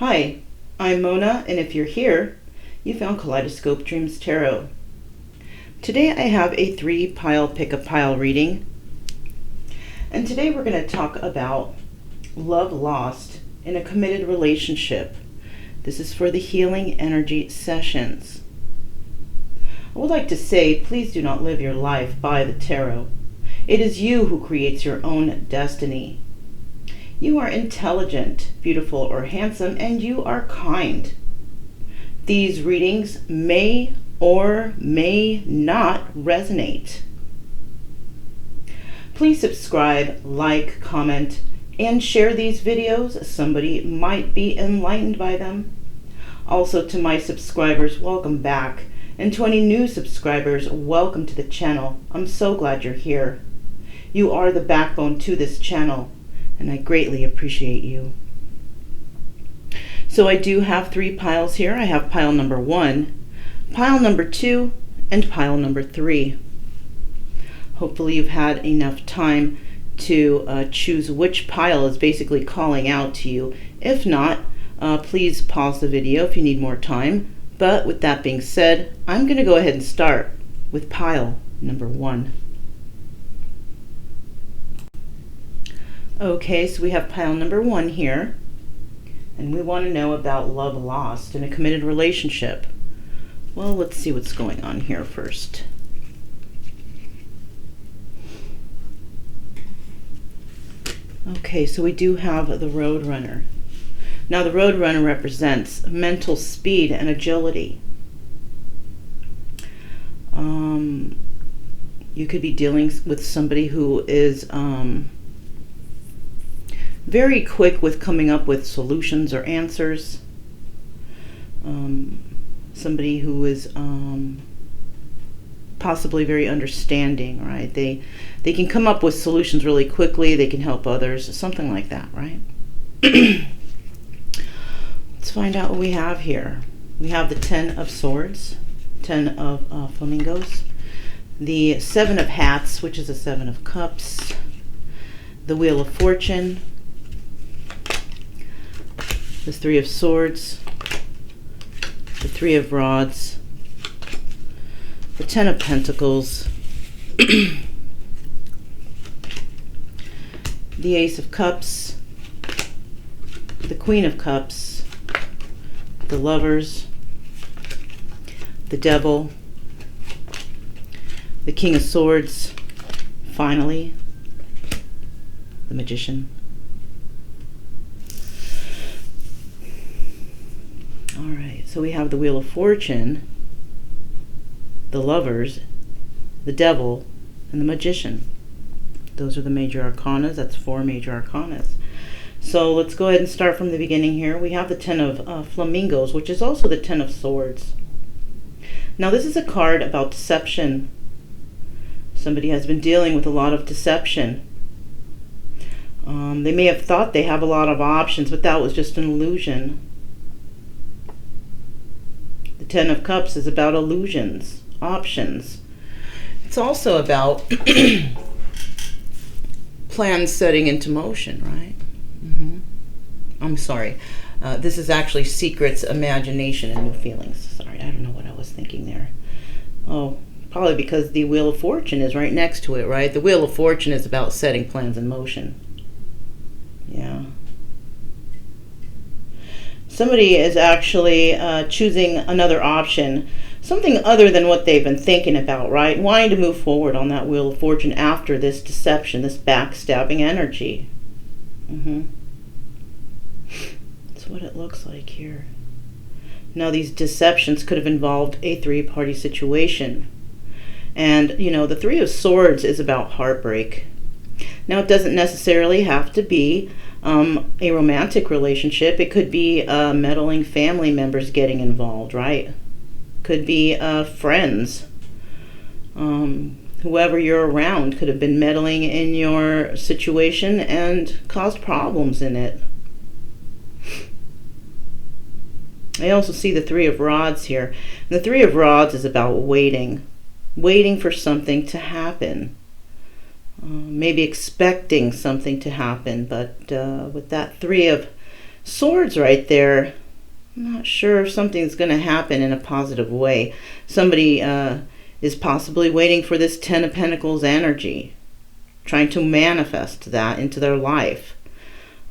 Hi, I'm Mona, and if you're here, you found Kaleidoscope Dreams Tarot. Today I have a 3-pile pick-a-pile reading, and today we're going to talk about love lost in a committed relationship. This is for the healing energy sessions. I would like to say, please do not live your life by the tarot. It is you who creates your own destiny. You are intelligent, beautiful, or handsome, and you are kind. These readings may or may not resonate. Please subscribe, like, comment, and share these videos. Somebody might be enlightened by them. Also, to my subscribers, welcome back. And to any new subscribers, welcome to the channel. I'm so glad you're here. You are the backbone to this channel, and I greatly appreciate you. So I do have 3 piles here. I have pile number 1, pile number 2, and pile number 3. Hopefully you've had enough time to choose which pile is basically calling out to you. If not, please pause the video if you need more time. But with that being said, I'm going to go ahead and start with pile number 1. Okay, so we have pile number 1 here, and we want to know about love lost in a committed relationship. Well, let's see what's going on here first. Okay, so we do have the Roadrunner. Now the Roadrunner represents mental speed and agility. You could be dealing with somebody who is very quick with coming up with solutions or answers. Somebody who is possibly very understanding, right? They can come up with solutions really quickly. They can help others, something like that, right? Let's find out what we have here. We have the 10 of Swords, 10 of Flamingos, the 7 of Hats, which is a 7 of Cups, the Wheel of Fortune, the 3 of Swords, the 3 of Rods, the 10 of Pentacles, the Ace of Cups, the Queen of Cups, the Lovers, the Devil, the King of Swords, finally, the Magician. All right, so we have the Wheel of Fortune, the Lovers, the Devil, and the Magician. Those are the major arcanas. That's 4 major arcanas. So let's go ahead and start from the beginning here. We have the 10 of Flamingos, which is also the 10 of Swords. Now this is a card about deception. Somebody has been dealing with a lot of deception. They may have thought they have a lot of options, but that was just an illusion. The 10 of Cups is about illusions, options. It's also about plans setting into motion, right? I'm sorry. This is actually secrets, imagination, and new feelings. Sorry, I don't know what I was thinking there. Oh, probably because the Wheel of Fortune is right next to it, right? The Wheel of Fortune is about setting plans in motion. Yeah. Somebody is actually choosing another option, something other than what they've been thinking about, right? Wanting to move forward on that Wheel of Fortune after this deception, this backstabbing energy. That's what it looks like here. Now, these deceptions could have involved a 3-party situation. And, you know, the 3 of Swords is about heartbreak. Now, it doesn't necessarily have to be a romantic relationship. It could be meddling family members getting involved, right? Could be friends. Whoever you're around could have been meddling in your situation and caused problems in it. I also see the 3 of Rods here. And the 3 of Rods is about waiting for something to happen. Maybe expecting something to happen, but with that 3 of Swords right there. I'm not sure if something's going to happen in a positive way. Somebody is possibly waiting for this Ten of Pentacles energy, trying to manifest that into their life.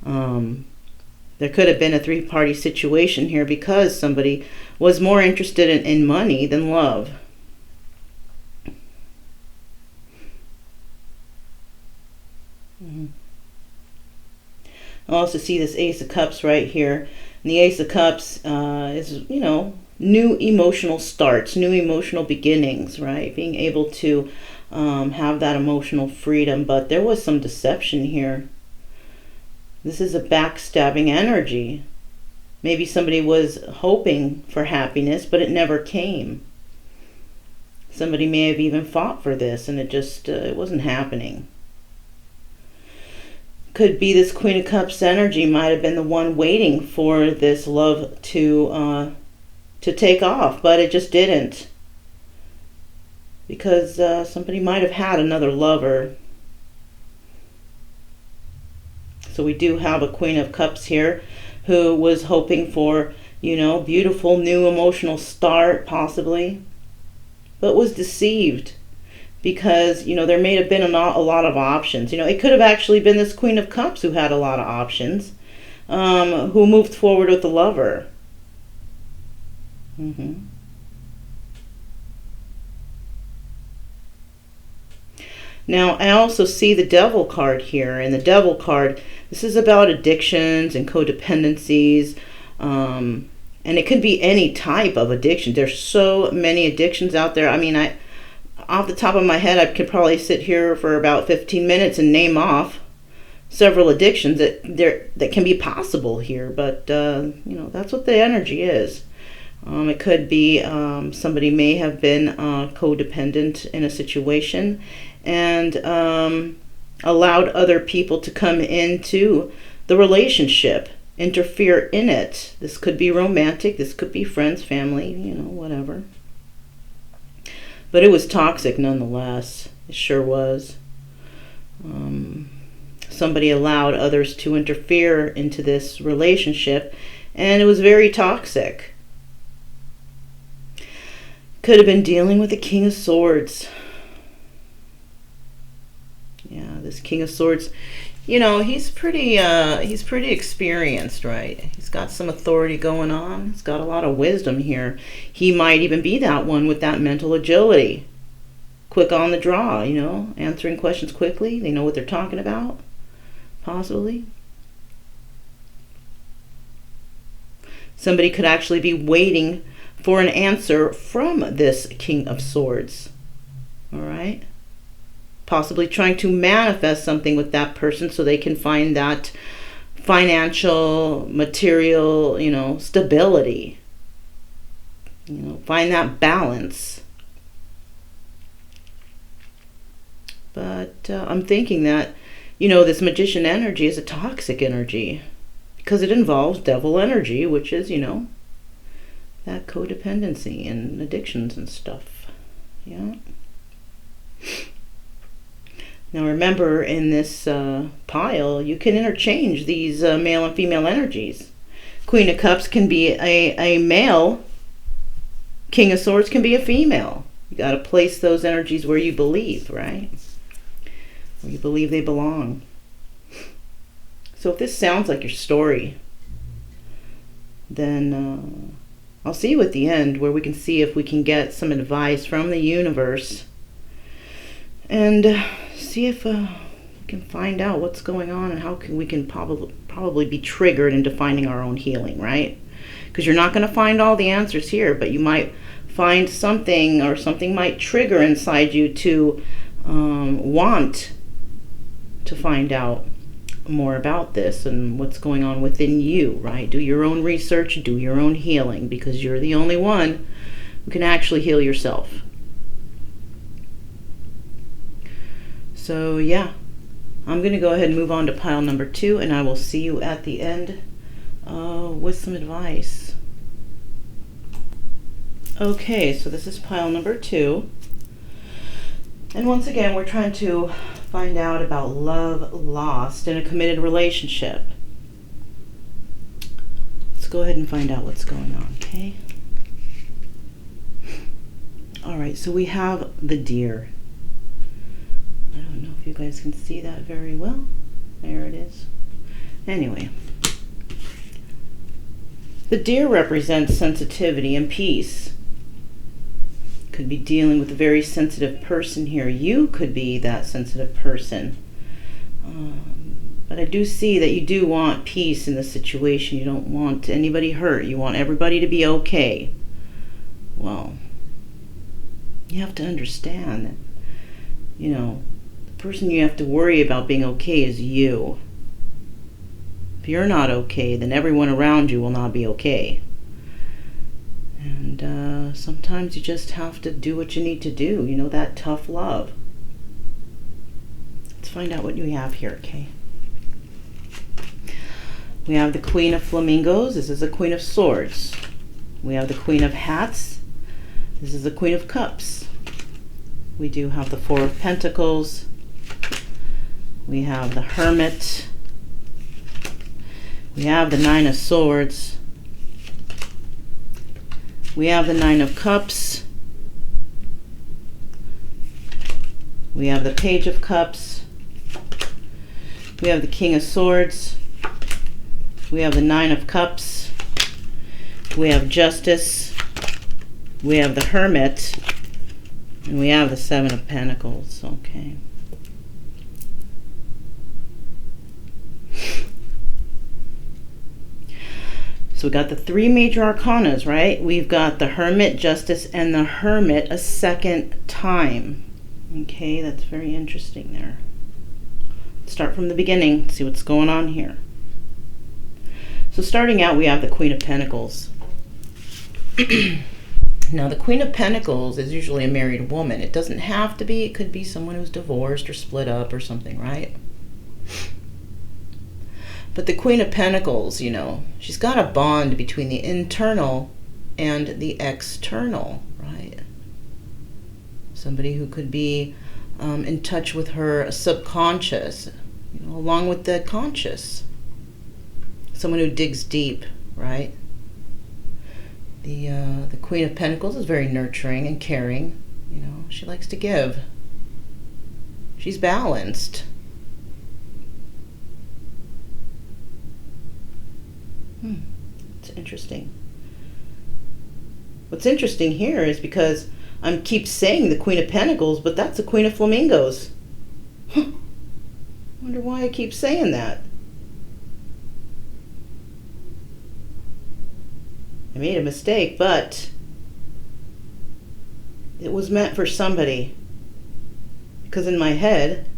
There could have been a three-party situation here because somebody was more interested in money than love. I also see this Ace of Cups right here. And the Ace of Cups is, you know, new emotional starts, new emotional beginnings, right? Being able to have that emotional freedom. But there was some deception here. This is a backstabbing energy. Maybe somebody was hoping for happiness, but it never came. Somebody may have even fought for this, and it wasn't happening. Could be this Queen of Cups energy might have been the one waiting for this love to take off, but it just didn't. Because somebody might have had another lover. So we do have a Queen of Cups here who was hoping for, you know, beautiful new emotional start, possibly, but was deceived because, you know, there may have been a lot of options. You know, it could have actually been this Queen of Cups who had a lot of options, who moved forward with the lover. Now, I also see the Devil card here, and the Devil card, this is about addictions and codependencies, and it could be any type of addiction. There's so many addictions out there. I mean, off the top of my head, I could probably sit here for about 15 minutes and name off several addictions that can be possible here, but you know, that's what the energy is. It could be somebody may have been codependent in a situation and allowed other people to come into the relationship, interfere in it. This could be romantic, this could be friends, family, you know, whatever. But it was toxic nonetheless. It sure was. Somebody allowed others to interfere into this relationship, and it was very toxic. Could have been dealing with the King of Swords. Yeah, this King of Swords, you know, he's pretty experienced, right? He's got some authority going on. He's got a lot of wisdom here. He might even be that one with that mental agility. Quick on the draw, you know, answering questions quickly. They know what they're talking about, possibly. Somebody could actually be waiting for an answer from this King of Swords. All right? Possibly trying to manifest something with that person so they can find that financial, material, you know, stability. You know, find that balance. But I'm thinking that, you know, this Magician energy is a toxic energy because it involves devil energy, which is, you know, that codependency and addictions and stuff. Yeah. Now remember, in this pile, you can interchange these male and female energies. Queen of Cups can be a male. King of Swords can be a female. You got to place those energies where you believe, right? Where you believe they belong. So if this sounds like your story, then I'll see you at the end where we can see if we can get some advice from the universe and see if we can find out what's going on and how we can probably be triggered into finding our own healing, right? Because you're not going to find all the answers here, but you might find something, or something might trigger inside you to want to find out more about this and what's going on within you, right? Do your own research, do your own healing, because you're the only one who can actually heal yourself. So yeah, I'm going to go ahead and move on to pile number 2, and I will see you at the end with some advice. Okay, so this is pile number 2. And once again, we're trying to find out about love lost in a committed relationship. go ahead and find out what's going on, okay? All right, so we have the deer. I don't know if you guys can see that very well. There it is. Anyway, the deer represents sensitivity and peace. Could be dealing with a very sensitive person here. You could be that sensitive person. But I do see that you do want peace in the situation. You don't want anybody hurt. You want everybody to be okay. Well, you have to understand that, you know, the person you have to worry about being okay is you. If you're not okay, then everyone around you will not be okay. And sometimes you just have to do what you need to do. You know, that tough love. Let's find out what you have here, okay? We have the Queen of Flamingos. This is the Queen of Swords. We have the Queen of Hats. This is the Queen of Cups. We do have the Four of Pentacles. We have the Hermit. We have the Nine of Swords. We have the Nine of Cups. We have the Page of Cups. We have the King of Swords. We have the Nine of Cups. We have Justice. We have the Hermit. And we have the Seven of Pentacles. Okay. So we got the three major arcanas, right? We've got the Hermit, Justice, and the Hermit a second time. Okay, that's very interesting there. Let's start from the beginning, see what's going on here. So starting out, we have the Queen of Pentacles. Now, the Queen of Pentacles is usually a married woman. It doesn't have to be. It could be someone who's divorced or split up or something, right? But the Queen of Pentacles, you know, she's got a bond between the internal and the external, right? Somebody who could be in touch with her subconscious, you know, along with the conscious. Someone who digs deep, right? The Queen of Pentacles is very nurturing and caring. You know, she likes to give. She's balanced. It's interesting. What's interesting here is because I keep saying the Queen of Pentacles, but that's the Queen of Flamingos. Wonder why I keep saying that. I made a mistake, but it was meant for somebody. Because in my head,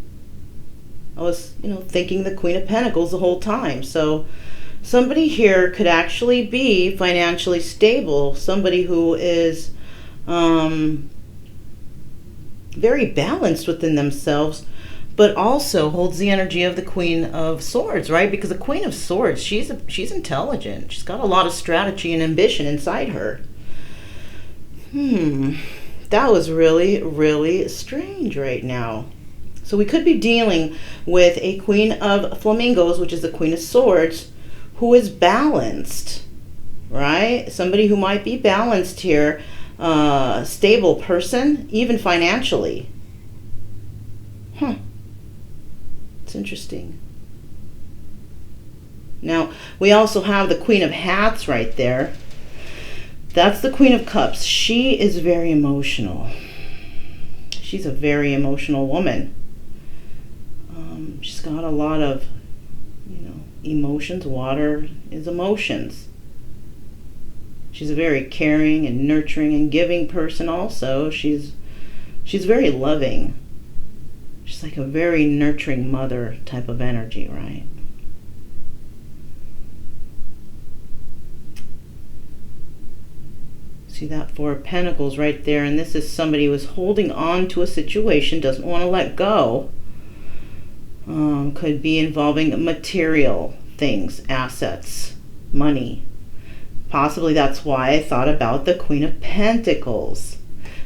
I was, you know, thinking the Queen of Pentacles the whole time. So somebody here could actually be financially stable. Somebody who is very balanced within themselves, but also holds the energy of the Queen of Swords, right? Because the Queen of Swords, she's intelligent. She's got a lot of strategy and ambition inside her. That was really, really strange right now. So we could be dealing with a Queen of Flamingos, which is the Queen of Swords, who is balanced, right? Somebody who might be balanced here, stable person, even financially. It's interesting. Now, we also have the Queen of Hats right there. That's the Queen of Cups. She is very emotional. She's a very emotional woman. She's got a lot of, you know, emotions. Water is emotions. She's a very caring and nurturing and giving person also. She's very loving. She's like a very nurturing mother type of energy, right? See that Four of Pentacles right there, and this is somebody who is holding on to a situation, doesn't want to let go. Could be involving material things, assets, money. Possibly that's why I thought about the Queen of Pentacles.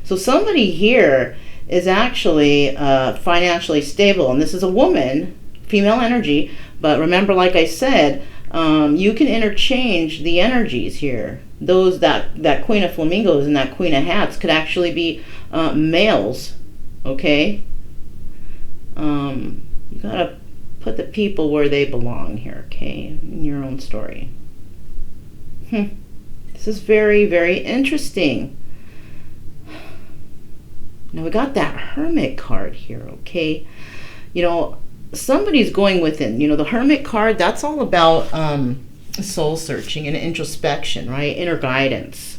So somebody here is actually financially stable, and this is a woman, female energy, but remember, like I said, You can interchange the energies here. Those that Queen of Flamingos and that Queen of Hats could actually be males. Okay. You gotta put the people where they belong here. Okay, in your own story. This is very, very interesting. Now we got that Hermit card here. Okay, you know, somebody's going within. You know, the Hermit card, that's all about soul searching and introspection, right? Inner guidance.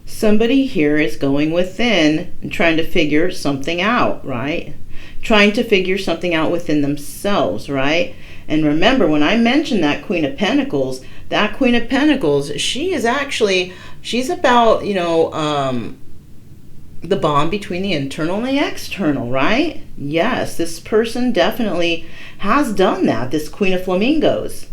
Somebody here is going within and trying to figure something out, right? Trying to figure something out within themselves, right? And remember, when I mentioned that Queen of Pentacles, that Queen of Pentacles, she's about, you know, the bond between the internal and the external, right? Yes, this person definitely has done that, this Queen of Flamingos.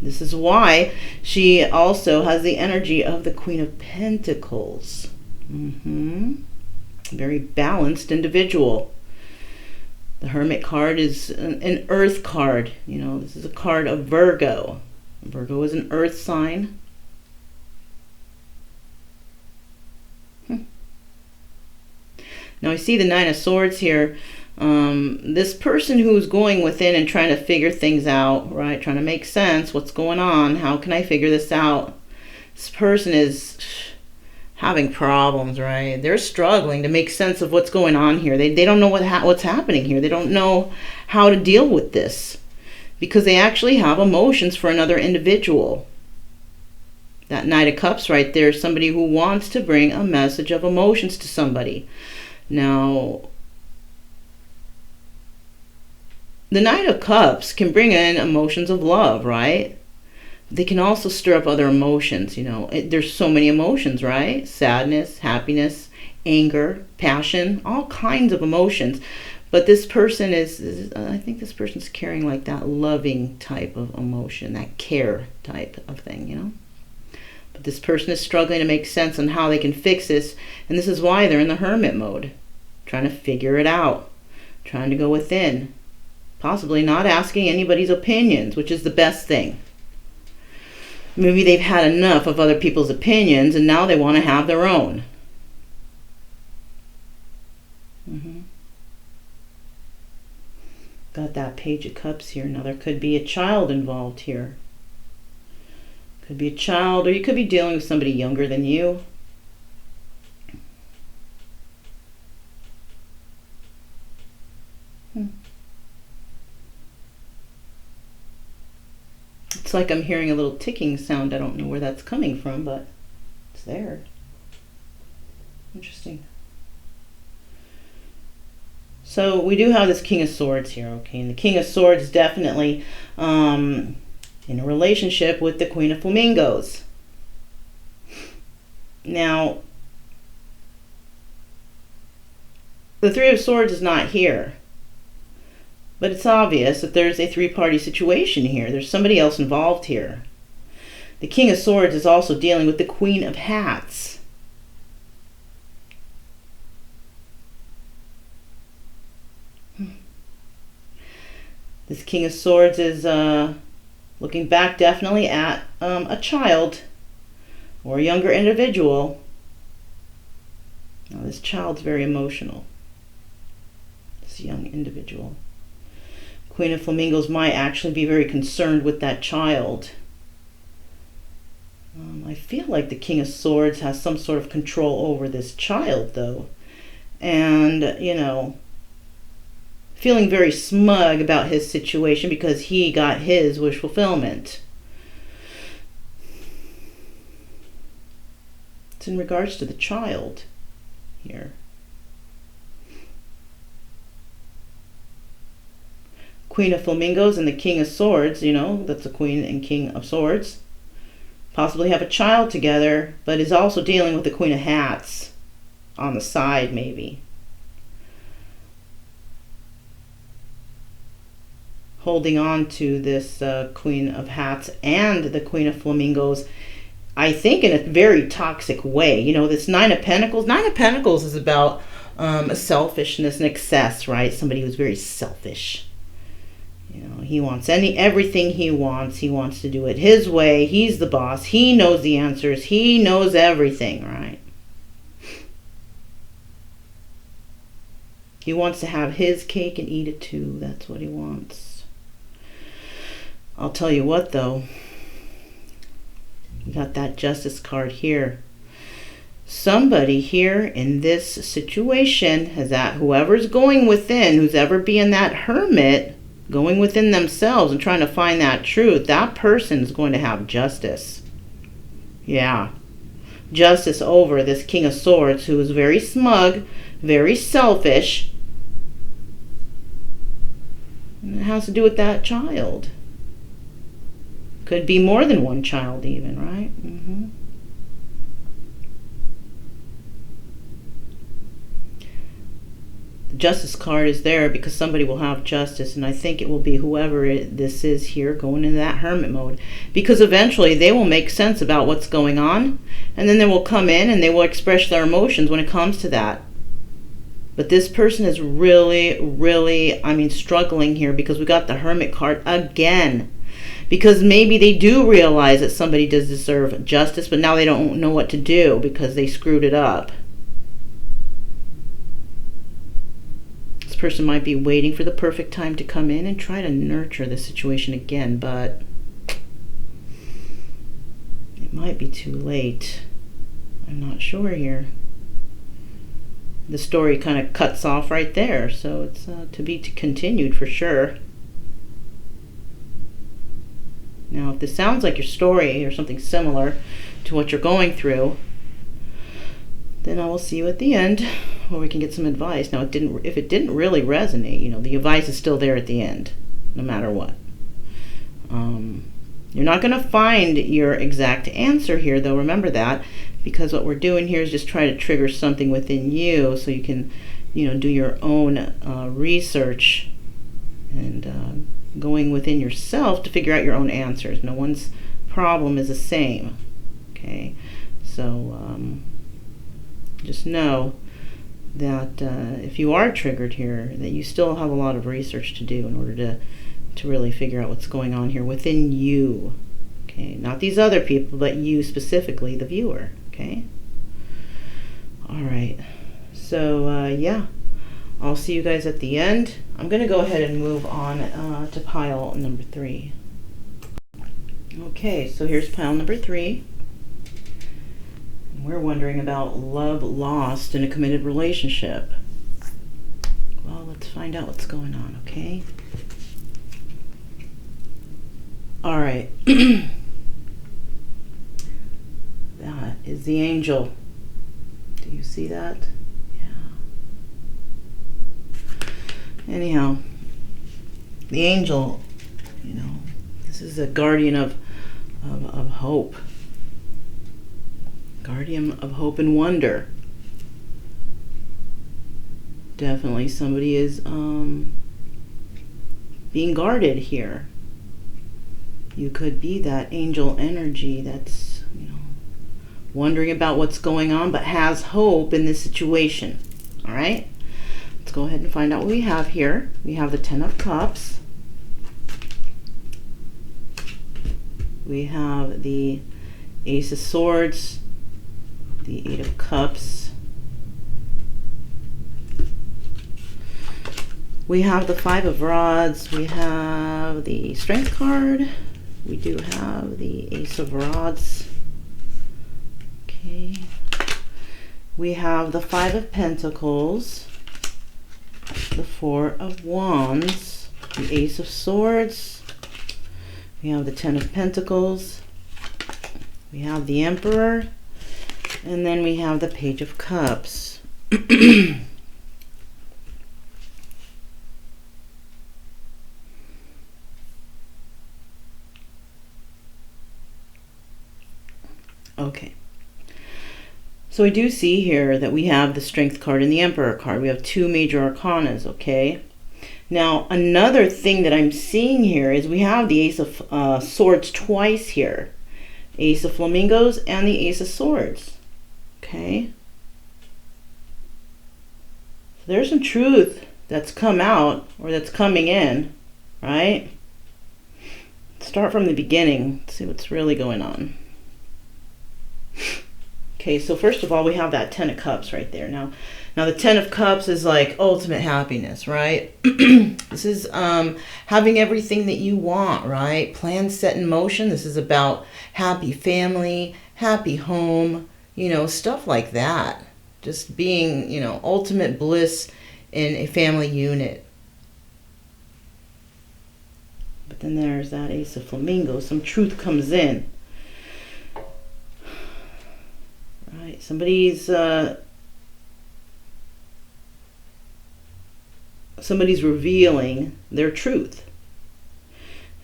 This is why she also has the energy of the Queen of Pentacles. Very balanced individual. The Hermit card is an earth card. You know, this is a card of Virgo. Virgo is an earth sign. Now I see the Nine of Swords here. This person who's going within and trying to figure things out, right? Trying to make sense. What's going on? How can I figure this out? This person is having problems, right? They're struggling to make sense of what's going on here. They don't know what's happening here. They don't know how to deal with this because they actually have emotions for another individual. That Knight of Cups right there is somebody who wants to bring a message of emotions to somebody. Now, the Knight of Cups can bring in emotions of love, right? They can also stir up other emotions, you know. There's so many emotions, right? Sadness, happiness, anger, passion, all kinds of emotions. But this person I think this person's carrying like that loving type of emotion, that care type of thing, you know. But this person is struggling to make sense on how they can fix this. And this is why they're in the hermit mode, trying to figure it out, trying to go within, possibly not asking anybody's opinions, which is the best thing. Maybe they've had enough of other people's opinions and now they want to have their own. Got that Page of Cups here. Now there could be a child involved here. Could be a child, or you could be dealing with somebody younger than you. It's like I'm hearing a little ticking sound. I don't know where that's coming from, but it's there. Interesting. So we do have this King of Swords here, okay? And the King of Swords is definitely in a relationship with the Queen of Flamingos. Now, the Three of Swords is not here. But it's obvious that there's a three-party situation here. There's somebody else involved here. The King of Swords is also dealing with the Queen of Hats. This King of Swords is looking back definitely at a child or a younger individual. Now this child's very emotional. This young individual. Queen of Flamingos might actually be very concerned with that child. I feel like the King of Swords has some sort of control over this child, though. And, you know, feeling very smug about his situation because he got his wish fulfillment. It's in regards to the child here. Queen of Flamingos and the King of Swords, you know, that's the Queen and King of Swords, possibly have a child together, but is also dealing with the Queen of Hats on the side, maybe. Holding on to this Queen of Hats and the Queen of Flamingos, I think in a very toxic way. You know, this Nine of Pentacles. Nine of Pentacles is about selfishness and excess, right? Somebody who's very selfish. You know, he wants everything he wants. He wants to do it his way. He's the boss. He knows the answers. He knows everything, right? He wants to have his cake and eat it too. That's what he wants. I'll tell you what, though. You got that Justice card here. Somebody here in this situation has that whoever's going within, who's ever being that hermit, going within themselves and trying to find that truth, that person is going to have justice. Yeah. Justice over this King of Swords, who is very smug, very selfish. And it has to do with that child. Could be more than one child even, right? Mm-hmm. The Justice card is there because somebody will have justice, and I think it will be whoever this is here going into that hermit mode, because eventually they will make sense about what's going on, and then they will come in and they will express their emotions when it comes to that. But this person is really, really, I mean, struggling here because we got the Hermit card again. Because maybe they do realize that somebody does deserve justice, but now they don't know what to do because they screwed it up. This person might be waiting for the perfect time to come in and try to nurture the situation again, but it might be too late. I'm not sure here. The story kind of cuts off right there, so it's to be continued for sure. Now, if this sounds like your story or something similar to what you're going through, then I will see you at the end, where we can get some advice. Now, if it didn't really resonate, you know, the advice is still there at the end, no matter what. You're not going to find your exact answer here, though. Remember that, because what we're doing here is just try to trigger something within you so you can, you know, do your own research and going within yourself to figure out your own answers. No one's problem is the same. Okay, so just know that if you are triggered here, that you still have a lot of research to do in order to really figure out what's going on here within you. Okay, not these other people, but you specifically, the viewer. Okay. All right. So yeah, I'll see you guys at the end. I'm going to go ahead and move on to pile number 3. Okay, so here's pile number 3. We're wondering about love lost in a committed relationship. Well, let's find out what's going on, okay? All right. That is the angel. Do you see that? Anyhow, the angel, you know, this is a guardian of hope. Guardian of hope and wonder. Definitely somebody is being guarded here. You could be that angel energy that's, you know, wondering about what's going on but has hope in this situation. All right? Let's go ahead and find out what we have here. We have the 10 of Cups. We have the Ace of Swords, the 8 of Cups. We have the 5 of Rods. We have the Strength card. We do have the Ace of Rods. Okay. We have the 5 of Pentacles, the 4 of Wands, the Ace of Swords. We have the 10 of Pentacles. We have the Emperor. And then we have the Page of Cups. Okay. So we do see here that we have the Strength card and the Emperor card. We have 2 major arcanas, okay? Now, another thing that I'm seeing here is we have the Ace of Swords twice here. Ace of Flamingos and the Ace of Swords, okay? So there's some truth that's come out, or that's coming in, right? Start from the beginning. See what's really going on. Okay, so first of all, we have that Ten of Cups right there. Now the Ten of Cups is like ultimate happiness, right? This is having everything that you want, right? Plans set in motion. This is about happy family, happy home, you know, stuff like that. Just being, you know, ultimate bliss in a family unit. But then there's that Ace of Flamingos. Some truth comes in. Right, somebody's revealing their truth.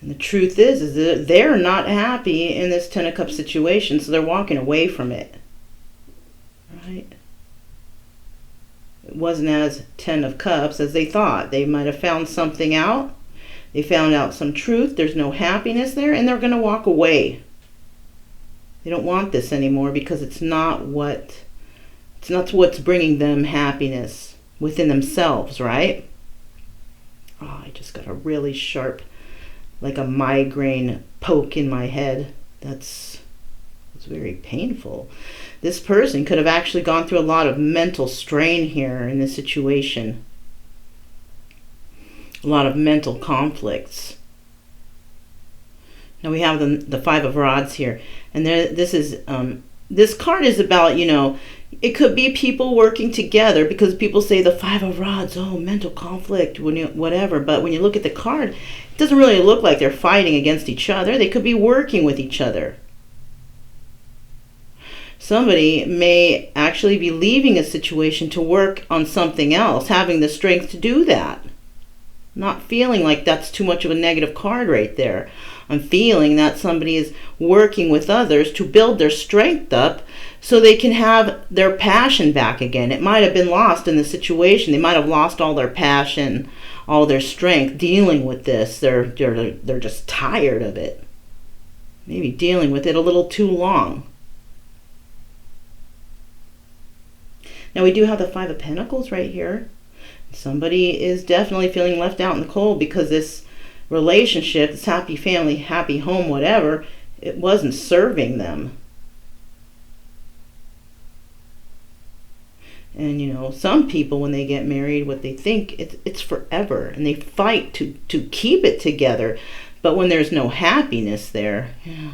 And the truth is that they're not happy in this Ten of Cups situation, so they're walking away from it. Right? It wasn't as Ten of Cups as they thought. They might have found something out. They found out some truth. There's no happiness there, and they're going to walk away. They don't want this anymore because it's not what's bringing them happiness within themselves, right? Oh, I just got a really sharp, like a migraine poke in my head. It's very painful. This person could have actually gone through a lot of mental strain here in this situation. A lot of mental conflicts. Now we have the Five of Rods here, and this card is about, you know, it could be people working together, because people say the Five of Rods, oh, mental conflict, whatever. But when you look at the card, it doesn't really look like they're fighting against each other. They could be working with each other. Somebody may actually be leaving a situation to work on something else, having the strength to do that. Not feeling like that's too much of a negative card right there. I'm feeling that somebody is working with others to build their strength up so they can have their passion back again. It might have been lost in the situation. They might have lost all their passion, all their strength dealing with this. They're just tired of it. Maybe dealing with it a little too long. Now we do have the Five of Pentacles right here. Somebody is definitely feeling left out in the cold because this relationship, this happy family, happy home, whatever, it wasn't serving them. And you know, some people when they get married, what they think it's forever, and they fight to keep it together. But when there's no happiness there, yeah,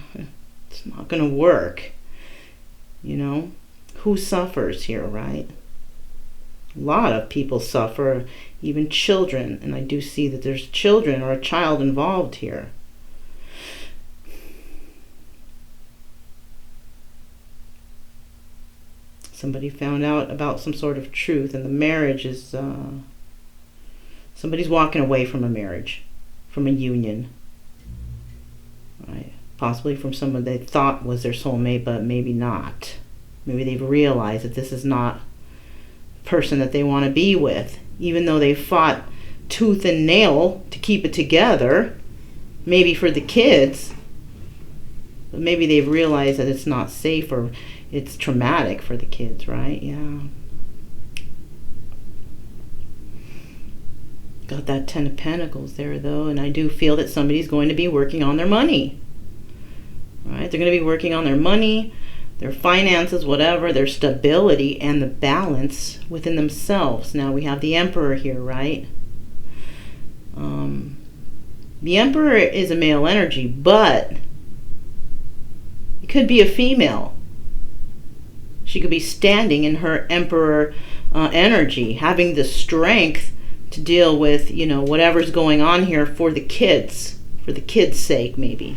it's not going to work. You know, who suffers here, right? A lot of people suffer, even children, and I do see that there's children or a child involved here. Somebody found out about some sort of truth, and the marriage is, somebody's walking away from a marriage, from a union, right? Possibly from someone they thought was their soulmate, but maybe not. Maybe they've realized that this is not person that they want to be with, even though they fought tooth and nail to keep it together, maybe for the kids, but maybe they've realized that it's not safe or it's traumatic for the kids, right? Yeah. Got that Ten of Pentacles there though, and I do feel that somebody's going to be working on their money, right? They're going to be working on their money, their finances, whatever, their stability, and the balance within themselves. Now we have the Emperor here, right? The Emperor is a male energy, but it could be a female. She could be standing in her Emperor energy, having the strength to deal with, you know, whatever's going on here for the kids' sake, maybe.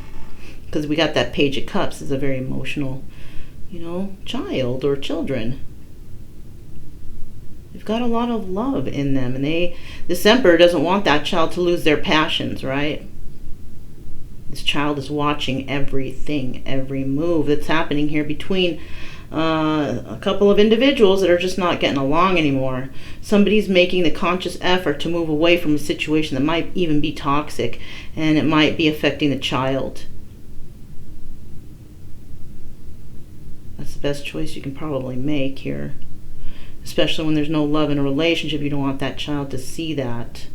Because we got that Page of Cups is a very emotional, you know, child or children. They've got a lot of love in them, and this Emperor doesn't want that child to lose their passions, right? This child is watching everything, every move that's happening here between a couple of individuals that are just not getting along anymore. Somebody's making the conscious effort to move away from a situation that might even be toxic, and it might be affecting the child. That's the best choice you can probably make here. Especially when there's no love in a relationship. You don't want that child to see that.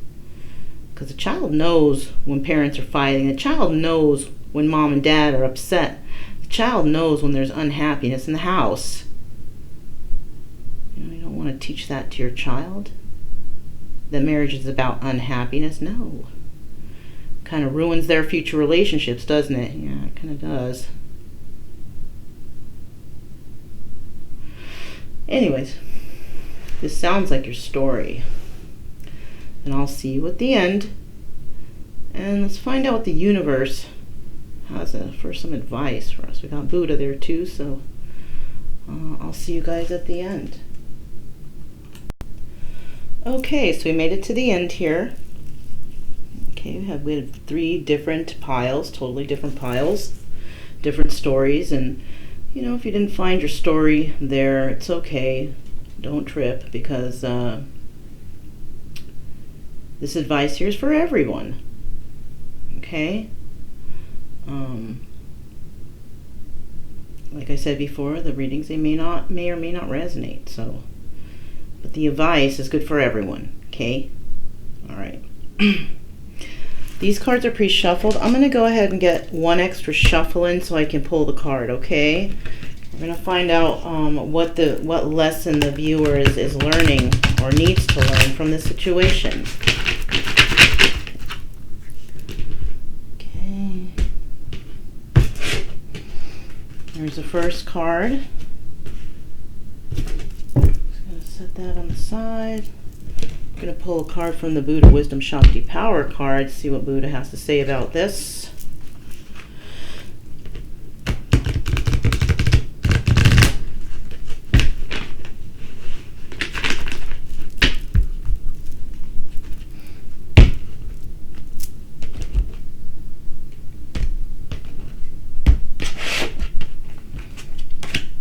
Because the child knows when parents are fighting. The child knows when mom and dad are upset. The child knows when there's unhappiness in the house. You don't want to teach that to your child. That marriage is about unhappiness. No. Kind of ruins their future relationships, doesn't it? Yeah, it kind of does. Anyways, this sounds like your story. And I'll see you at the end. And let's find out what the universe has for some advice for us. We got Buddha there too, so I'll see you guys at the end. Okay, so we made it to the end here. Okay, we had 3 different piles, totally different piles, different stories. And if you didn't find your story there, it's okay. Don't trip, because this advice here is for everyone. Okay? Like I said before, the readings, they may or may not resonate. So, but the advice is good for everyone. Okay? All right. These cards are pre-shuffled. I'm going to go ahead and get one extra shuffle in so I can pull the card. Okay? We're going to find out what lesson the viewer is learning or needs to learn from this situation. Okay. There's the first card. Just going to set that on the side. I'm going to pull a card from the Buddha Wisdom Shakti Power card, see what Buddha has to say about this.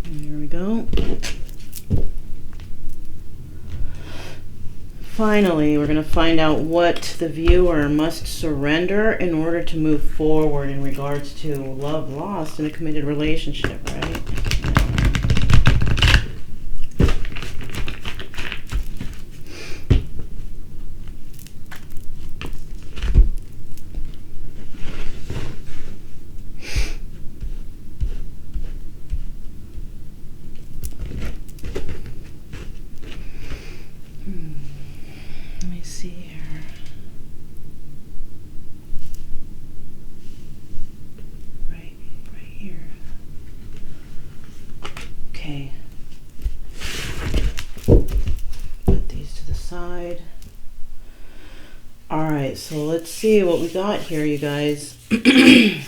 There we go. Finally, we're going to find out what the viewer must surrender in order to move forward in regards to love lost in a committed relationship, right? So let's see what we got here, you guys. See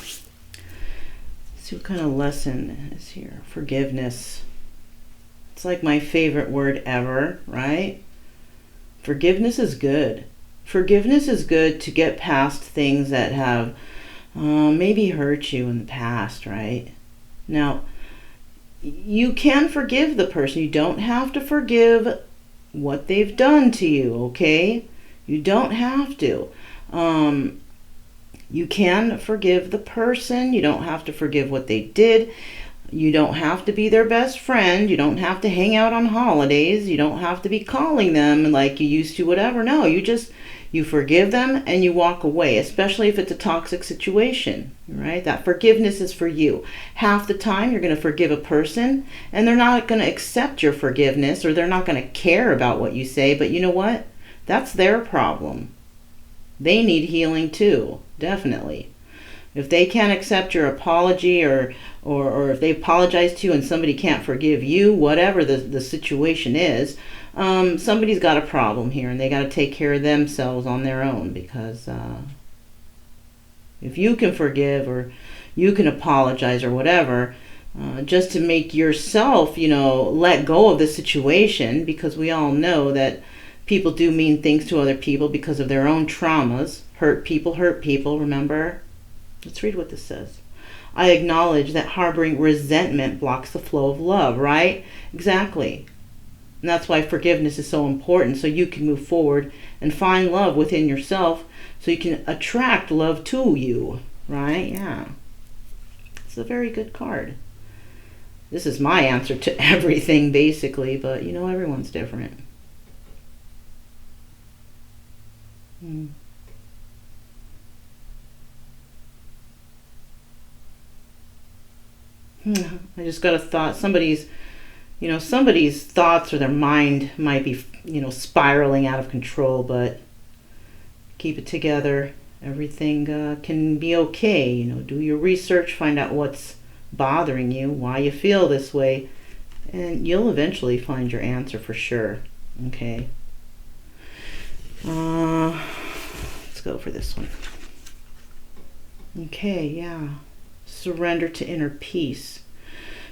what kind of lesson is here. Forgiveness. It's like my favorite word ever, right? Forgiveness is good. Forgiveness is good to get past things that have maybe hurt you in the past, right? Now, you can forgive the person. You don't have to forgive what they've done to you, okay? You don't have to. You can forgive the person. You don't have to forgive what they did. You don't have to be their best friend. You don't have to hang out on holidays. You don't have to be calling them like you used to, whatever. No, you forgive them and you walk away, especially if it's a toxic situation, right? That forgiveness is for you. Half the time you're going to forgive a person and they're not going to accept your forgiveness, or they're not going to care about what you say, but you know what? That's their problem. They need healing too, definitely. If they can't accept your apology, or if they apologize to you and somebody can't forgive you, whatever the situation is, somebody's got a problem here and they got to take care of themselves on their own, because if you can forgive or you can apologize or whatever, just to make yourself, let go of the situation, because we all know that people do mean things to other people because of their own traumas. Hurt people, remember? Let's read what this says. I acknowledge that harboring resentment blocks the flow of love, right? Exactly. And that's why forgiveness is so important, so you can move forward and find love within yourself, so you can attract love to you, right? Yeah. It's a very good card. This is my answer to everything, basically, but everyone's different. I just got a thought. Somebody's thoughts or their mind might be, spiraling out of control, but keep it together. Everything can be okay. Do your research, find out what's bothering you, why you feel this way, and you'll eventually find your answer for sure. Okay. Let's go for this one. Okay, yeah. Surrender to inner peace.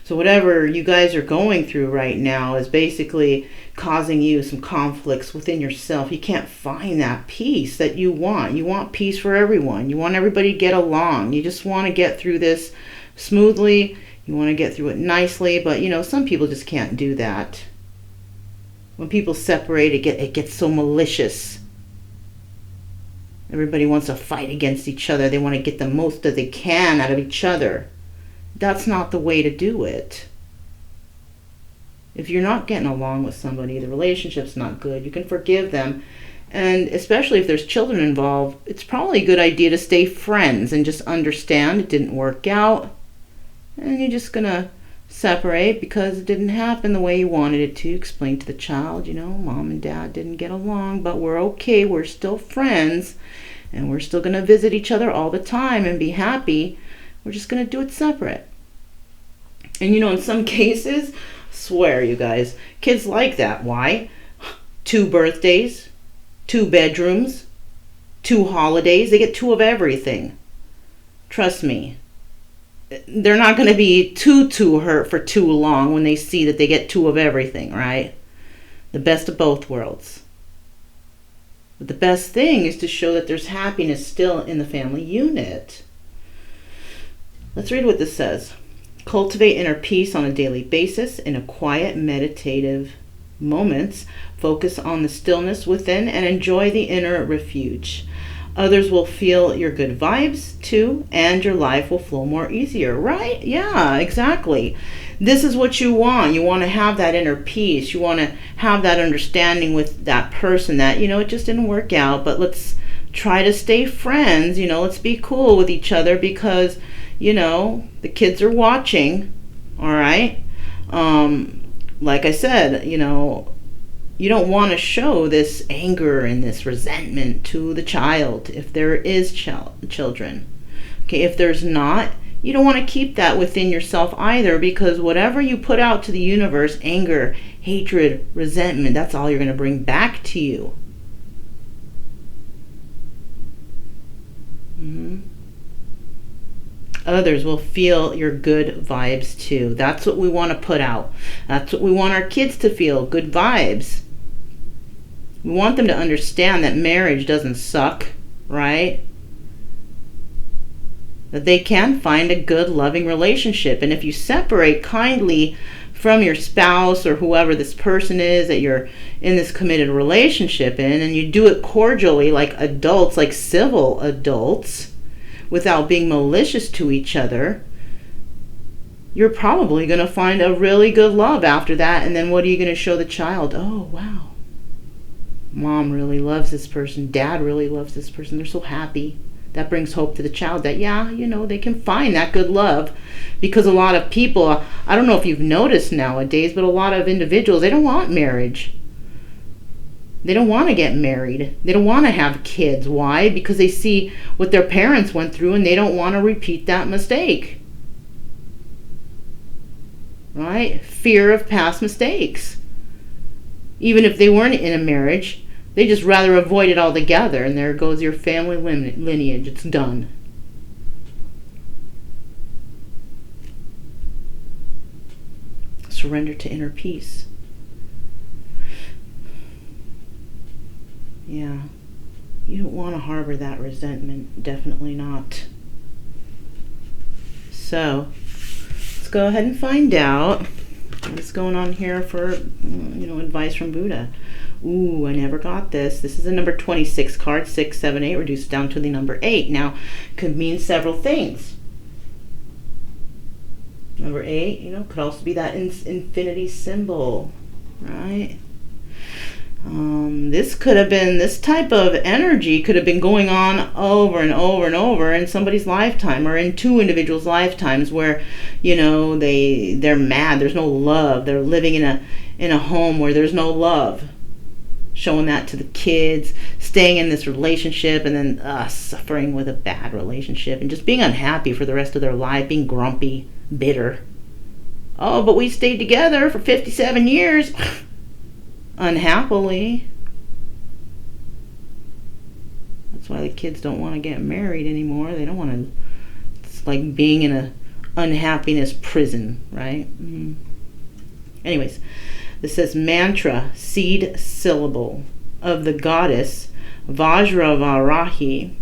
So whatever you guys are going through right now is basically causing you some conflicts within yourself. You can't find that peace that you want. You want peace for everyone. You want everybody to get along. You just want to get through this smoothly. You want to get through it nicely. But, some people just can't do that. When people separate, it gets so malicious. Everybody wants to fight against each other. They want to get the most that they can out of each other. That's not the way to do it. If you're not getting along with somebody, the relationship's not good, you can forgive them. And especially if there's children involved, it's probably a good idea to stay friends and just understand it didn't work out. And you're just going to separate because it didn't happen the way you wanted it to. Explain to the child, mom and dad didn't get along, but we're okay. We're still friends. And we're still going to visit each other all the time and be happy. We're just going to do it separate. And in some cases, swear you guys, kids like that. Why? 2 birthdays, 2 bedrooms, 2 holidays. They get 2 of everything. Trust me. They're not going to be too hurt for too long when they see that they get 2 of everything, right? The best of both worlds. But the best thing is to show that there's happiness still in the family unit. Let's read what this says. Cultivate inner peace on a daily basis in a quiet, meditative moments. Focus on the stillness within and enjoy the inner refuge. Others will feel your good vibes too, and your life will flow more easier, right? Yeah, exactly. This is what you want. You want to have that inner peace. You want to have that understanding with that person that, it just didn't work out, but let's try to stay friends. Let's be cool with each other because the kids are watching, all right? Like I said, you don't want to show this anger and this resentment to the child if there is children. Okay, if there's not, you don't want to keep that within yourself either, because whatever you put out to the universe, anger, hatred, resentment, that's all you're going to bring back to you. Others will feel your good vibes too. That's what we want to put out. That's what we want our kids to feel, good vibes. We want them to understand that marriage doesn't suck, right? That they can find a good, loving relationship. And if you separate kindly from your spouse or whoever this person is that you're in this committed relationship in, and you do it cordially like adults, like civil adults, without being malicious to each other, you're probably going to find a really good love after that. And then what are you going to show the child? Oh, wow. Mom really loves this person. Dad really loves this person. They're so happy. That brings hope to the child that, they can find that good love. Because a lot of people, I don't know if you've noticed nowadays, but a lot of individuals, they don't want marriage. They don't want to get married. They don't want to have kids. Why? Because they see what their parents went through and they don't want to repeat that mistake. Right? Fear of past mistakes. Even if they weren't in a marriage, they just rather avoid it altogether. And there goes your family lineage. It's done. Surrender to inner peace. Yeah, you don't want to harbor that resentment. Definitely not. So, let's go ahead and find out what's going on here for, advice from Buddha. Ooh, I never got this. This is a number 26 card, 6, 7, 8, reduced down to the number 8. Now, could mean several things. Number 8, could also be that infinity symbol, right? This could have been, this type of energy could have been going on over and over and over in somebody's lifetime or in 2 individuals' lifetimes where, You know, they're mad. There's no love. They're living in a home where there's no love. Showing that to the kids, staying in this relationship, and then suffering with a bad relationship, and just being unhappy for the rest of their life, being grumpy, bitter. Oh, but we stayed together for 57 years. Unhappily. That's why the kids don't want to get married anymore. They don't want to. It's like being in a unhappiness prison, right? Anyways, this says mantra, seed syllable of the goddess Vajravarahi.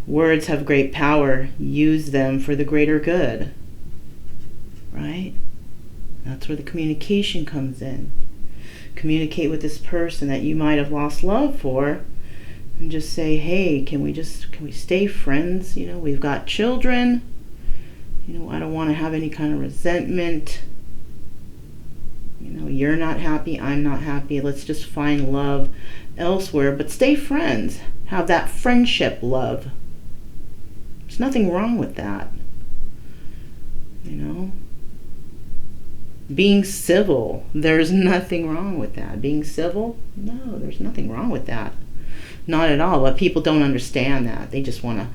Words have great power. Use them for the greater good. Right? That's where the communication comes in. Communicate with this person that you might have lost love for, and just say, hey, can we stay friends? You know, we've got children. You know, I don't want to have any kind of resentment. You know, you're not happy, I'm not happy. Let's just find love elsewhere, but stay friends. Have that friendship love. There's nothing wrong with that. You know? Being civil, there's nothing wrong with that. Being civil? No, there's nothing wrong with that. Not at all. But people don't understand that. They just want to,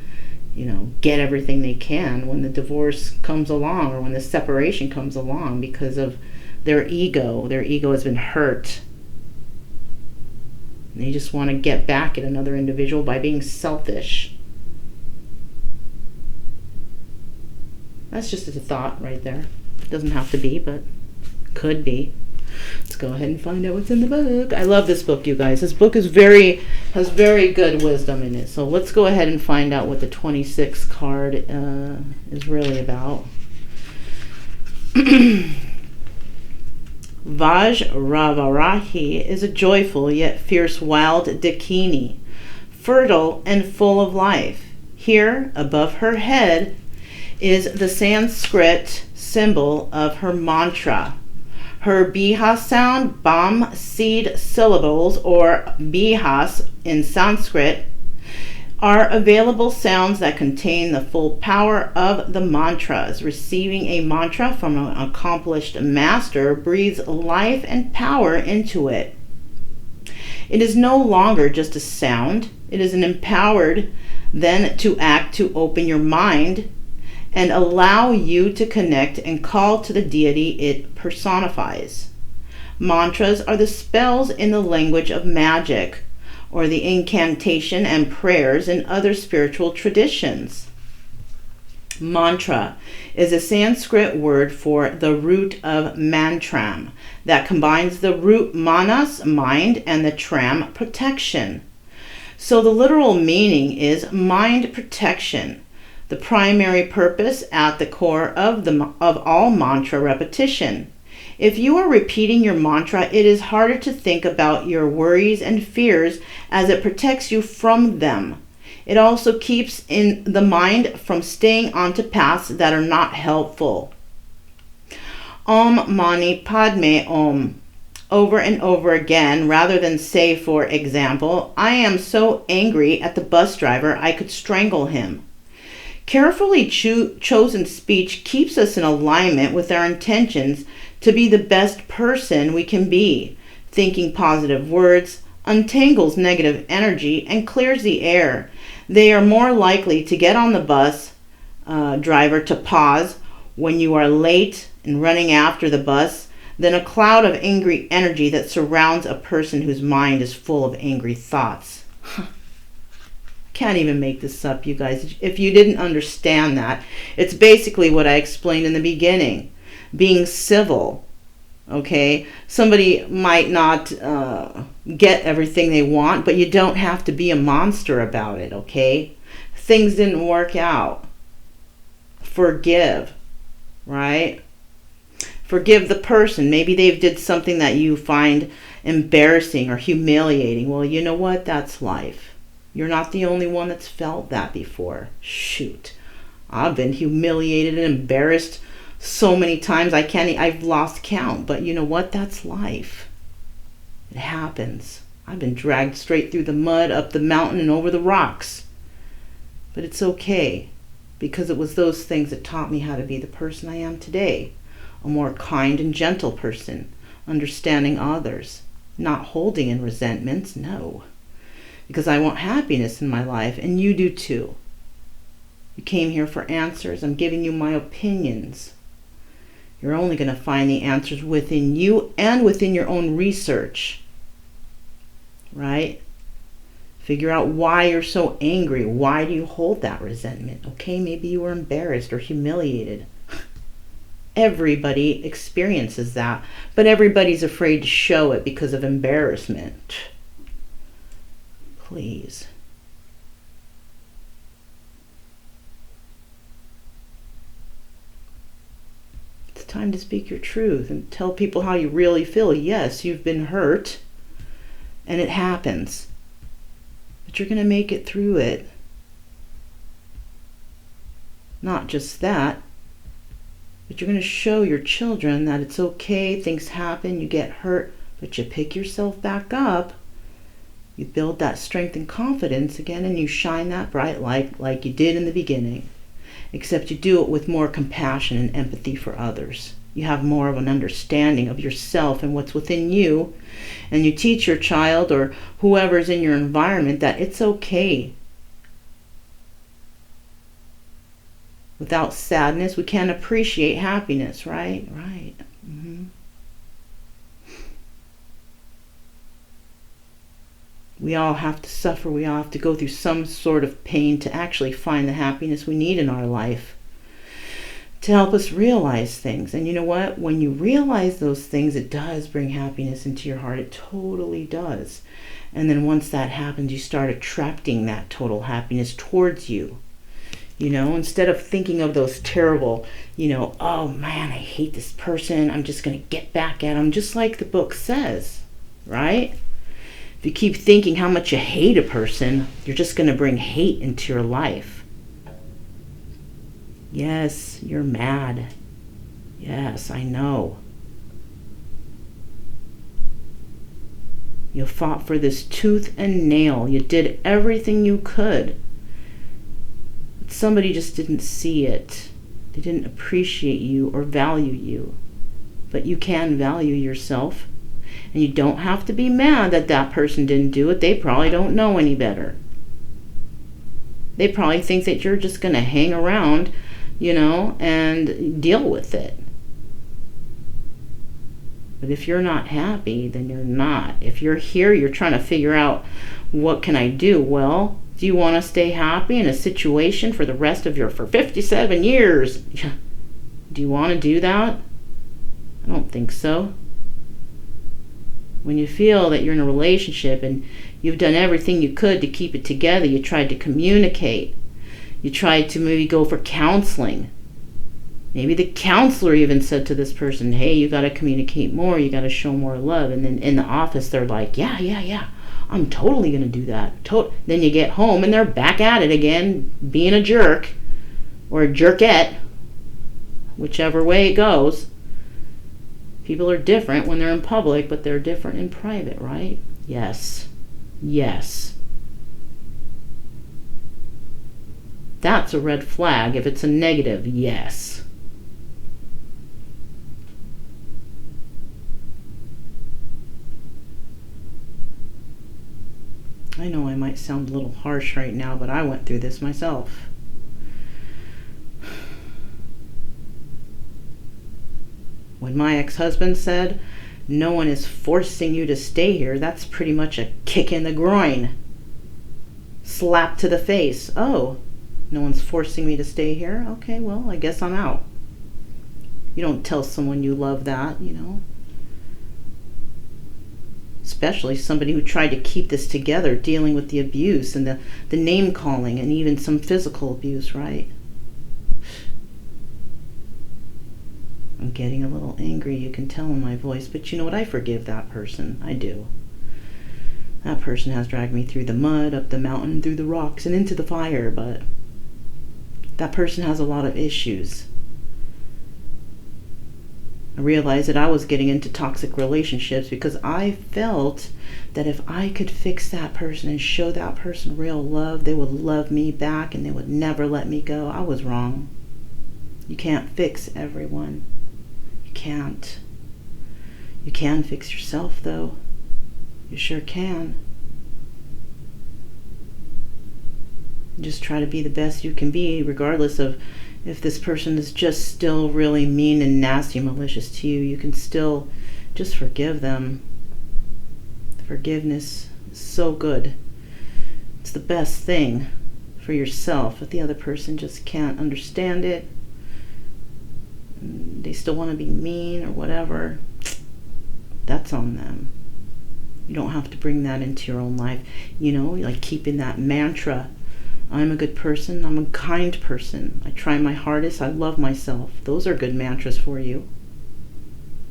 you know, get everything they can when the divorce comes along, or when the separation comes along, because of their ego. Their ego has been hurt. And they just want to get back at another individual by being selfish. That's just a thought right there. It doesn't have to be, but could be. Let's go ahead and find out what's in the book. I love this book, you guys. This book has very good wisdom in it. So let's go ahead and find out what the 26 card is really about. Vajravarahi is a joyful yet fierce wild dakini, fertile and full of life. Here, above her head, is the Sanskrit symbol of her mantra. Her bihas sound, bam seed syllables, or bihas in Sanskrit, are available sounds that contain the full power of the mantras. Receiving a mantra from an accomplished master breathes life and power into it. It is no longer just a sound. It is an empowered then to act, to open your mind and allow you to connect and call to the deity it personifies. Mantras are the spells in the language of magic, or the incantation and prayers in other spiritual traditions. Mantra is a Sanskrit word for the root of mantram that combines the root manas, mind, and the tram, protection. So the literal meaning is mind protection. The primary purpose at the core of all mantra repetition. If you are repeating your mantra, it is harder to think about your worries and fears, as it protects you from them. It also keeps in the mind from staying onto paths that are not helpful. Om Mani Padme Om, over and over again, rather than say, for example, I am so angry at the bus driver I could strangle him. Carefully chosen speech keeps us in alignment with our intentions to be the best person we can be. Thinking positive words untangles negative energy and clears the air. They are more likely to get on the bus driver to pause when you are late and running after the bus than a cloud of angry energy that surrounds a person whose mind is full of angry thoughts. Can't even make this up, you guys. If you didn't understand that, it's basically what I explained in the beginning. Being civil, okay? Somebody might not get everything they want, but you don't have to be a monster about it, okay? Things didn't work out. Forgive, right? Forgive the person. Maybe they did something that you find embarrassing or humiliating. Well, you know what? That's life. You're not the only one that's felt that before. Shoot. I've been humiliated and embarrassed so many times I've lost count. But you know what? That's life. It happens. I've been dragged straight through the mud, up the mountain, and over the rocks. But it's okay. because it was those things that taught me how to be the person I am today. A more kind and gentle person, understanding others, not holding in resentments, no. Because I want happiness in my life, and you do too. You came here for answers. I'm giving you my opinions. You're only going to find the answers within you and within your own research. Right? Figure out why you're so angry. Why do you hold that resentment? Okay, maybe you were embarrassed or humiliated. Everybody experiences that, but everybody's afraid to show it because of embarrassment. Please. It's time to speak your truth and tell people how you really feel. Yes, you've been hurt, and it happens. But you're going to make it through it. Not just that, but you're going to show your children that it's okay, things happen, you get hurt, but you pick yourself back up. You build that strength and confidence again, and you shine that bright light like you did in the beginning. Except you do it with more compassion and empathy for others. You have more of an understanding of yourself and what's within you. And you teach your child or whoever's in your environment that it's okay. Without sadness, we can't appreciate happiness, right? Right. Mm-hmm. We all have to suffer. We all have to go through some sort of pain to actually find the happiness we need in our life, to help us realize things. And you know what? When you realize those things, it does bring happiness into your heart. It totally does. And then once that happens, you start attracting that total happiness towards you. You know, instead of thinking of those terrible, oh man, I hate this person, I'm just going to get back at them, just like the book says, right? If you keep thinking how much you hate a person, you're just going to bring hate into your life. Yes, you're mad. Yes, I know. You fought for this tooth and nail. You did everything you could. But somebody just didn't see it. They didn't appreciate you or value you. But you can value yourself. And you don't have to be mad that that person didn't do it. They probably don't know any better. They probably think that you're just going to hang around, and deal with it. But if you're not happy, then you're not. If you're here, you're trying to figure out, what can I do? Well, do you want to stay happy in a situation for 57 years? Do you want to do that? I don't think so. When you feel that you're in a relationship and you've done everything you could to keep it together, you tried to communicate, you tried to maybe go for counseling. Maybe the counselor even said to this person, hey, you got to communicate more, you got to show more love. And then in the office, they're like, yeah, I'm totally going to do that. Then you get home and they're back at it again, being a jerk or a jerkette, whichever way it goes. People are different when they're in public, but they're different in private, right? Yes. That's a red flag. If it's a negative, yes. I know I might sound a little harsh right now, but I went through this myself. When my ex-husband said, no one is forcing you to stay here, that's pretty much a kick in the groin. Slap to the face. Oh, no one's forcing me to stay here? Okay, well, I guess I'm out. You don't tell someone you love that, Especially somebody who tried to keep this together, dealing with the abuse and the name calling and even some physical abuse, right? I'm getting a little angry, you can tell in my voice, but you know what? I forgive that person. I do. That person has dragged me through the mud, up the mountain, through the rocks, and into the fire, but that person has a lot of issues. I realized that I was getting into toxic relationships because I felt that if I could fix that person and show that person real love, they would love me back and they would never let me go. I was wrong. You can't fix everyone. You can't. You can fix yourself, though. You sure can. Just try to be the best you can be, regardless of if this person is just still really mean and nasty and malicious to you. You can still just forgive them. Forgiveness is so good. It's the best thing for yourself. If the other person just can't understand it, they still want to be mean or whatever, that's on them. You don't have to bring that into your own life. You know, like keeping that mantra, I'm a good person, I'm a kind person, I try my hardest, I love myself. Those are good mantras for you.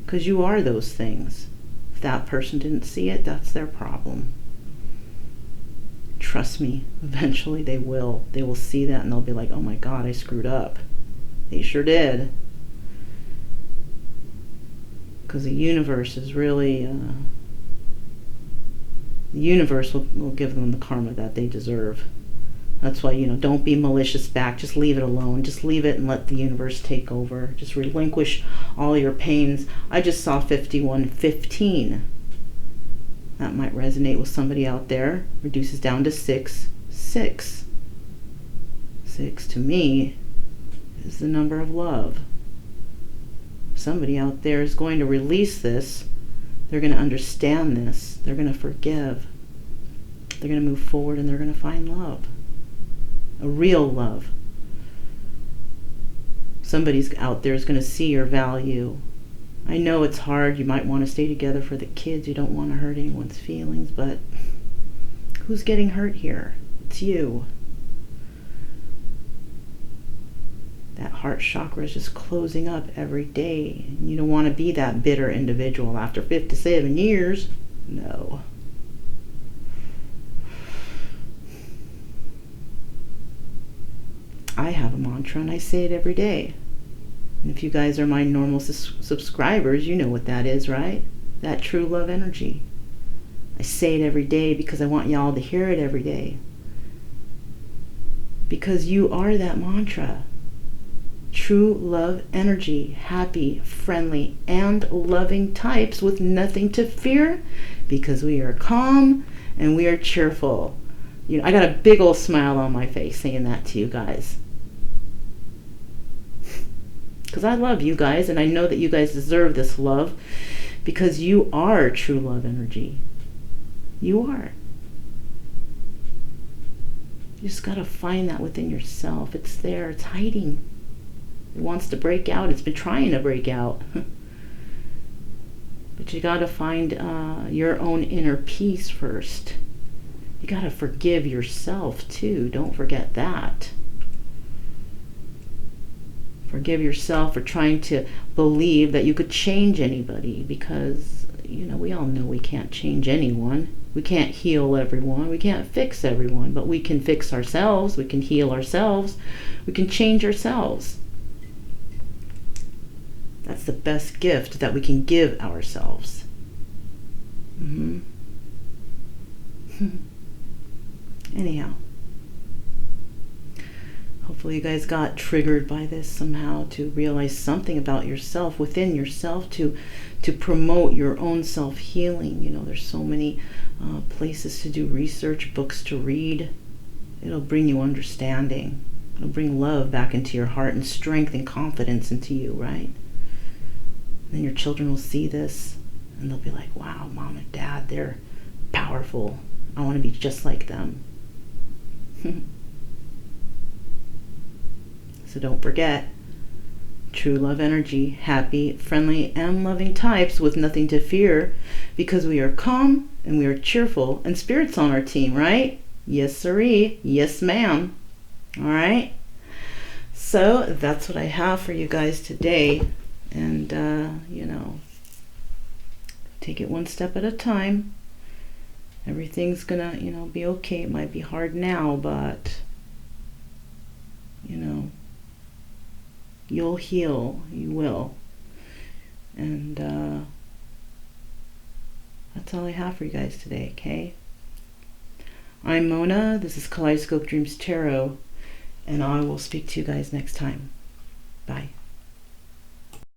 Because you are those things. If that person didn't see it, that's their problem. Trust me, eventually they will. They will see that and they'll be like, oh my God, I screwed up. They sure did. Because the universe is really, the universe will give them the karma that they deserve. That's why, don't be malicious back. Just leave it alone. Just leave it and let the universe take over. Just relinquish all your pains. I just saw 5115. That might resonate with somebody out there. Reduces down to 6. 6 to me is the number of love. Somebody out there is going to release this. They're going to understand this. They're going to forgive. They're going to move forward and they're going to find love. A real love. Somebody's out there is going to see your value. I know it's hard. You might want to stay together for the kids. You don't want to hurt anyone's feelings, but who's getting hurt here? It's you. That heart chakra is just closing up every day. You don't want to be that bitter individual after 57 years. No. I have a mantra and I say it every day. And if you guys are my normal subscribers, you know what that is, right? That true love energy. I say it every day because I want y'all to hear it every day. Because you are that mantra. True love energy, happy, friendly, and loving types with nothing to fear because we are calm and we are cheerful. I got a big old smile on my face saying that to you guys. Because I love you guys and I know that you guys deserve this love because you are true love energy. You are. You just got to find that within yourself. It's there. It's hiding. It wants to break out. It's been trying to break out. But you got to find your own inner peace first. You got to forgive yourself too. Don't forget that. Forgive yourself for trying to believe that you could change anybody because, we all know we can't change anyone. We can't heal everyone. We can't fix everyone, but we can fix ourselves. We can heal ourselves. We can change ourselves. That's the best gift that we can give ourselves. Anyhow. Hopefully you guys got triggered by this somehow to realize something about yourself, within yourself, to promote your own self-healing. There's so many places to do research, books to read. It'll bring you understanding. It'll bring love back into your heart and strength and confidence into you, right? And then your children will see this and they'll be like, wow, mom and dad, they're powerful. I want to be just like them. So don't forget, true love energy, happy, friendly, and loving types with nothing to fear because we are calm and we are cheerful and spirit's on our team, right? Yes, sirree. Yes, ma'am. All right. So that's what I have for you guys today. And, take it one step at a time. Everything's gonna, be okay. It might be hard now, but, you'll heal. You will. And that's all I have for you guys today, okay? I'm Mona. This is Kaleidoscope Dreams Tarot, and I will speak to you guys next time.